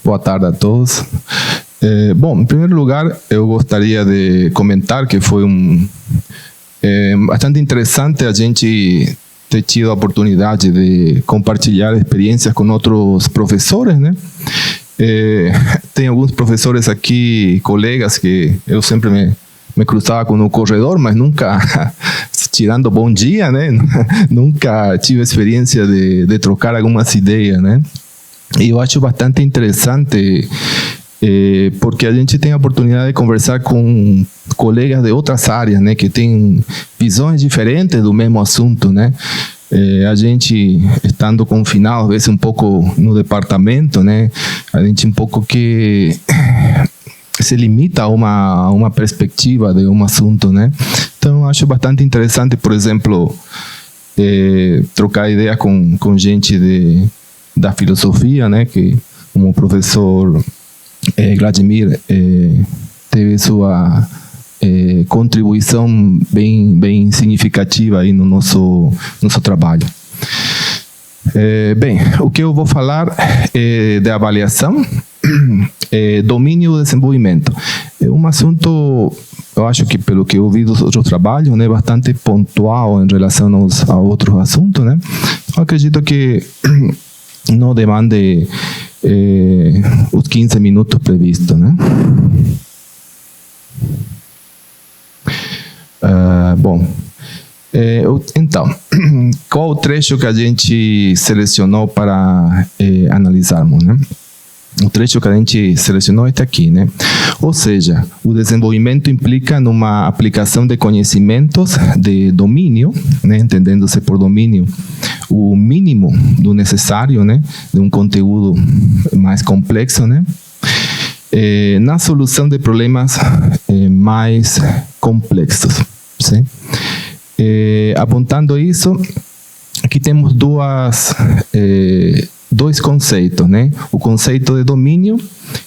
Boa tarde a todos. Bom, em primeiro lugar, eu gostaria de comentar que foi bastante interessante a gente ter tido a oportunidade de compartilhar experiências com outros professores, né? Tem alguns professores aqui, colegas, que eu sempre me cruzava com no corredor, mas nunca, tirando bom dia, né? Nunca tive a experiência de trocar algumas ideias, né? E eu acho bastante interessante porque a gente tem a oportunidade de conversar com colegas de outras áreas, né? Que têm visões diferentes do mesmo assunto, né? A gente, estando confinado, às vezes um pouco no departamento, né? A gente um pouco que se limita a uma perspectiva de um assunto, né? Então, eu acho bastante interessante, por exemplo, trocar ideia com gente da filosofia, né? Que como o professor Vladimir teve sua contribuição bem significativa aí no nosso trabalho. Bem, o que eu vou falar é de avaliação, domínio e desenvolvimento. É um assunto, eu acho que pelo que eu vi dos outros trabalhos, né, bastante pontual em relação a outros assuntos, né? Eu acredito que não demande os 15 minutos previstos, né? Bom, então, qual o trecho que a gente selecionou para analisarmos, né? O trecho que a gente selecionou está aqui, né? Ou seja, o desenvolvimento implica numa aplicação de conhecimentos de domínio, né? Entendendo-se por domínio o mínimo do necessário, né? De um conteúdo mais complexo, né? Na solução de problemas mais complexos, sim? Apontando isso, aqui temos dois conceitos, né? O conceito de domínio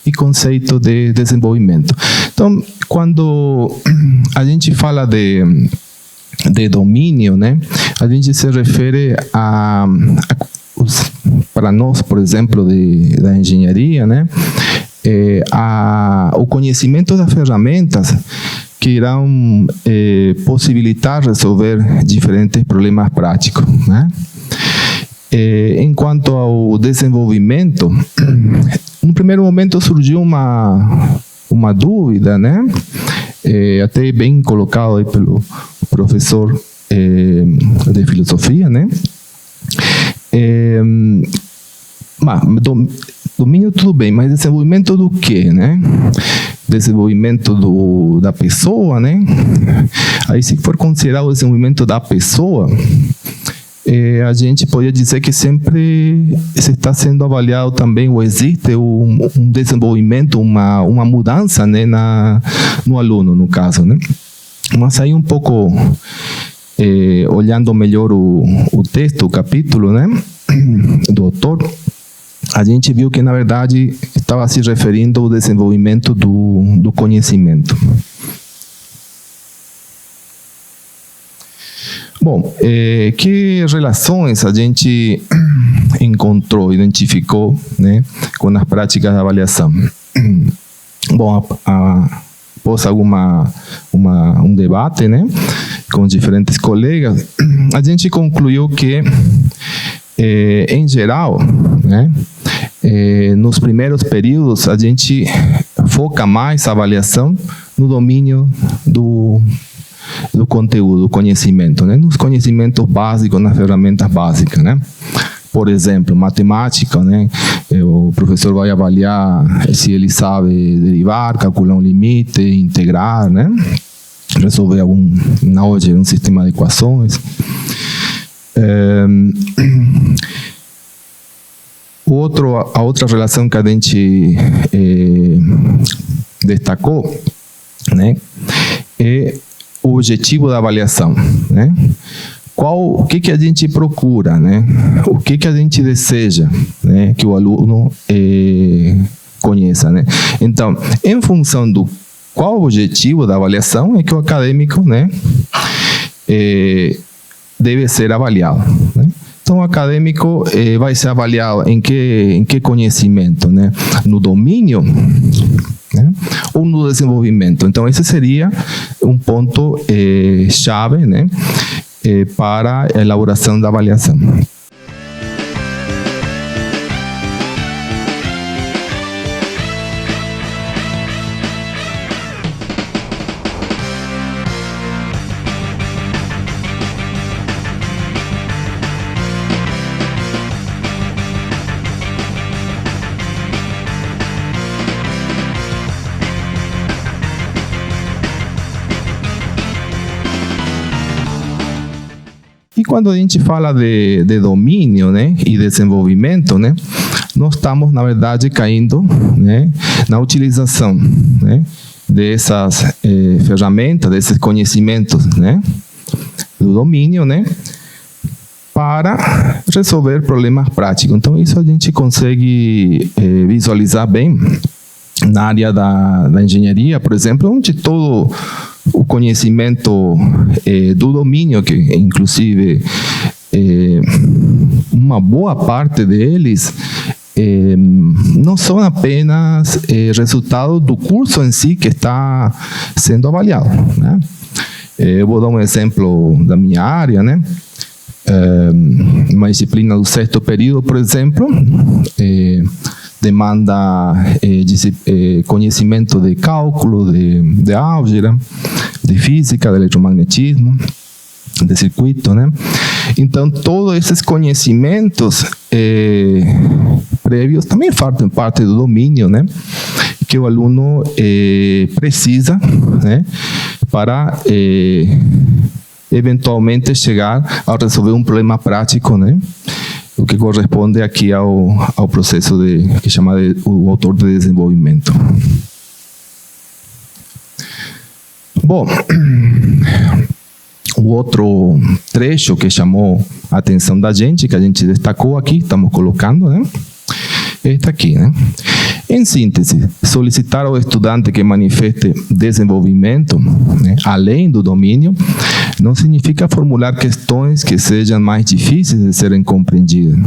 e conceito de desenvolvimento. Então, quando a gente fala de domínio, né? A gente se refere para nós, por exemplo, da engenharia, né? O conhecimento das ferramentas que irão possibilitar resolver diferentes problemas práticos, né? Enquanto ao desenvolvimento, no primeiro momento surgiu uma dúvida, né? Até bem colocado aí pelo professor de filosofia, né? Domínio tudo bem, mas desenvolvimento do quê, né? Desenvolvimento da pessoa, né? Aí, se for considerar o desenvolvimento da pessoa, a gente pode dizer que sempre se está sendo avaliado também, ou existe um desenvolvimento, uma mudança, né, no aluno, no caso, né? Mas aí um pouco, olhando melhor o texto, o capítulo, né, do autor, a gente viu que, na verdade, estava se referindo ao desenvolvimento do conhecimento. Bom, que relações a gente encontrou, identificou, né, com as práticas de avaliação? Bom, após um debate, né, com diferentes colegas, a gente concluiu que, em geral, né, nos primeiros períodos, a gente foca mais a avaliação no domínio do conteúdo, do conhecimento, né? Nos conhecimentos básicos, nas ferramentas básicas, né? Por exemplo, matemática, né? O professor vai avaliar se ele sabe derivar, calcular um limite, integrar, né? Resolver na álgebra, um sistema de equações. A outra relação que a gente destacou, né? É o objetivo da avaliação, né? O que a gente procura, né? O que a gente deseja, né? Que o aluno conheça, né? Então, em função do qual o objetivo da avaliação, é que o acadêmico, né, deve ser avaliado, né? Então, o acadêmico vai ser avaliado em que conhecimento, né? No domínio, né? Ou no desenvolvimento. Então, esse seria um ponto chave, né? Para a elaboração da avaliação. E quando a gente fala de domínio, né, e desenvolvimento, né, nós estamos, na verdade, caindo, né, na utilização, né, dessas ferramentas, desses conhecimentos, né, do domínio, né, para resolver problemas práticos. Então, isso a gente consegue visualizar bem na área da engenharia, por exemplo, onde todo o conhecimento do domínio, que inclusive uma boa parte deles não são apenas resultado do curso em si que está sendo avaliado, né? Eu vou dar um exemplo da minha área, né? Uma disciplina do 6º período, por exemplo, demanda conhecimento de cálculo, de álgebra, de física, de eletromagnetismo, de circuito, né? Então, todos esses conhecimentos prévios também fazem parte do domínio, né? Que o aluno precisa, né? Para eventualmente chegar a resolver um problema prático, né? O que corresponde aqui ao processo que chama o autor de desenvolvimento. Bom, o outro trecho que chamou a atenção da gente, que a gente destacou aqui, estamos colocando, né? Este aqui, né? Em síntese, solicitar ao estudante que manifeste desenvolvimento, né, além do domínio, não significa formular questões que sejam mais difíceis de serem compreendidas,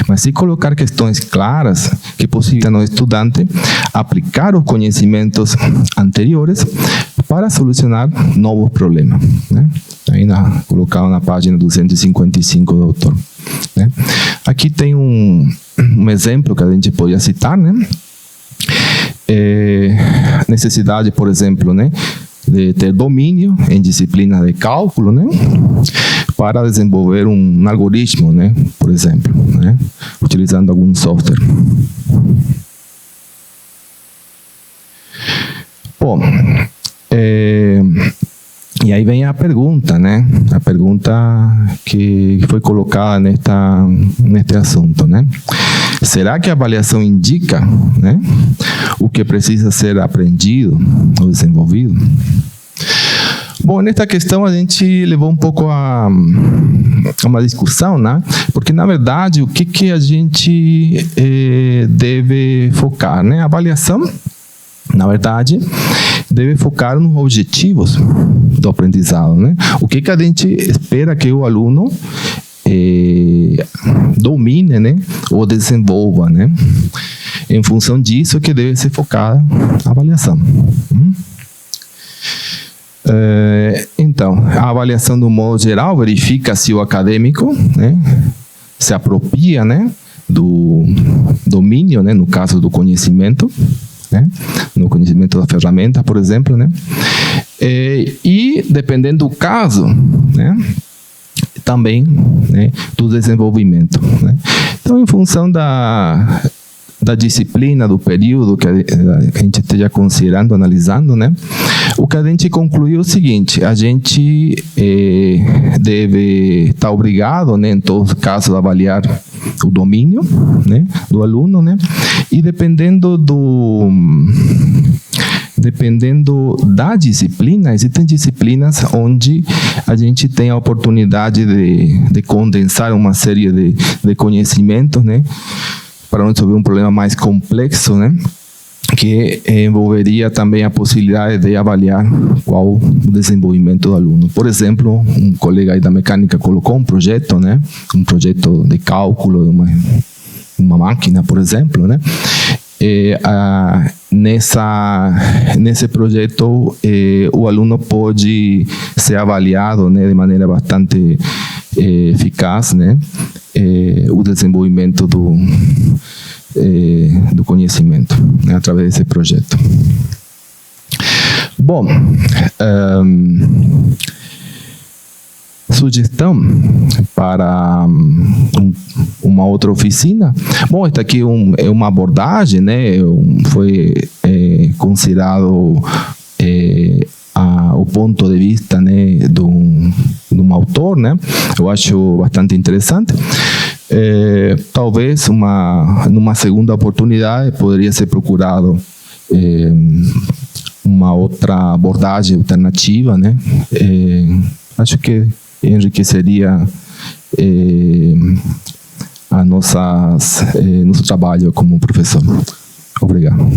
mas sim colocar questões claras que possibilitem ao estudante aplicar os conhecimentos anteriores para solucionar novos problemas, né? Aí colocado na página 255 do autor, né? Aqui tem um exemplo que a gente poderia citar, né? Necessidade, por exemplo, né, de ter domínio em disciplina de cálculo, né, para desenvolver um algoritmo, né, por exemplo, né, utilizando algum software. Bom, e aí vem a pergunta, né? A pergunta que foi colocada neste assunto, né? Será que a avaliação indica, né, o que precisa ser aprendido ou desenvolvido? Bom, nesta questão a gente levou um pouco a uma discussão, né? Porque, na verdade, o que a gente deve focar, né? A avaliação, na verdade, deve focar nos objetivos do aprendizado, né? O que a gente espera que o aluno domine, né, ou desenvolva, né? Em função disso que deve ser focada a avaliação. Então, a avaliação, do modo geral, verifica se o acadêmico, né, se apropria, né, do domínio, né, no caso do conhecimento, né, no conhecimento da ferramenta, por exemplo, né, e dependendo do caso, né, também, né, do desenvolvimento, né. Então, em função da disciplina, do período que a gente esteja considerando, analisando, né, o que a gente concluiu é o seguinte: a gente deve estar obrigado, né, em todos os casos, a avaliar o domínio, né, do aluno, né, e dependendo da disciplina, existem disciplinas onde a gente tem a oportunidade de condensar uma série de conhecimentos, né, para resolver um problema mais complexo, né, que envolveria também a possibilidade de avaliar qual o desenvolvimento do aluno. Por exemplo, um colega aí da mecânica colocou um projeto, né? Um projeto de cálculo de uma máquina, por exemplo, né? Nesse projeto, o aluno pode ser avaliado, né, de maneira bastante eficaz, né? O desenvolvimento do conhecimento, né, através desse projeto. Bom, sugestão para uma outra oficina. Bom, esta aqui é uma abordagem, né? Foi considerado o ponto de vista, né, de um autor, né? Eu acho bastante interessante. Talvez numa segunda oportunidade poderia ser procurado uma outra abordagem alternativa, né? Acho que enriqueceria nosso trabalho como professor. Obrigado.